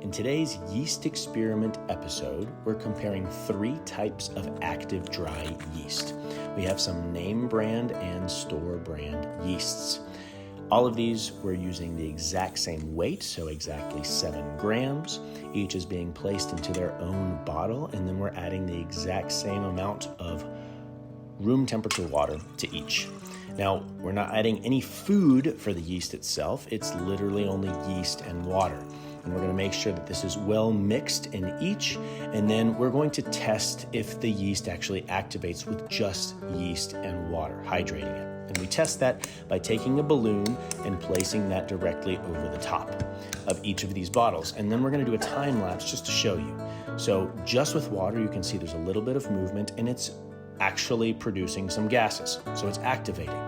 In today's yeast experiment episode, we're comparing 3 types of active dry yeast. We have some name brand and store brand yeasts. All of these we're using the exact same weight, so exactly 7 grams. Each is being placed into their own bottle, and then we're adding the exact same amount of room temperature water to each. Now, we're not adding any food for the yeast itself. It's literally only yeast and water. And we're going to make sure that this is well mixed in each, and then we're going to test if the yeast actually activates with just yeast and water, hydrating it. And we test that by taking a balloon and placing that directly over the top of each of these bottles. And then we're going to do a time lapse just to show you. So just with water, you can see there's a little bit of movement, and it's actually producing some gases. So it's activating.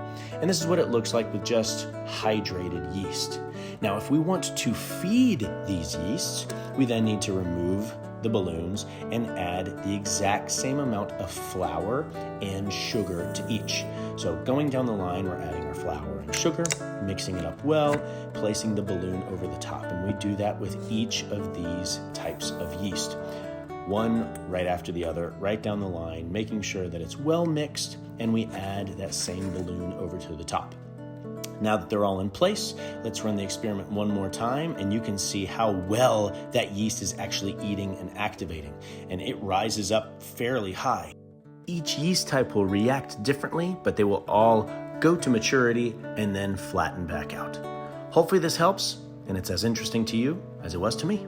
And this is what it looks like with just hydrated yeast. Now, if we want to feed these yeasts, we then need to remove the balloons and add the exact same amount of flour and sugar to each. So going down the line, we're adding our flour and sugar, mixing it up well, placing the balloon over the top. And we do that with each of these types of yeast. One right after the other, right down the line, making sure that it's well mixed, and we add that same balloon over to the top. Now that they're all in place, let's run the experiment one more time, and you can see how well that yeast is actually eating and activating, and it rises up fairly high. Each yeast type will react differently, but they will all go to maturity and then flatten back out. Hopefully this helps, and it's as interesting to you as it was to me.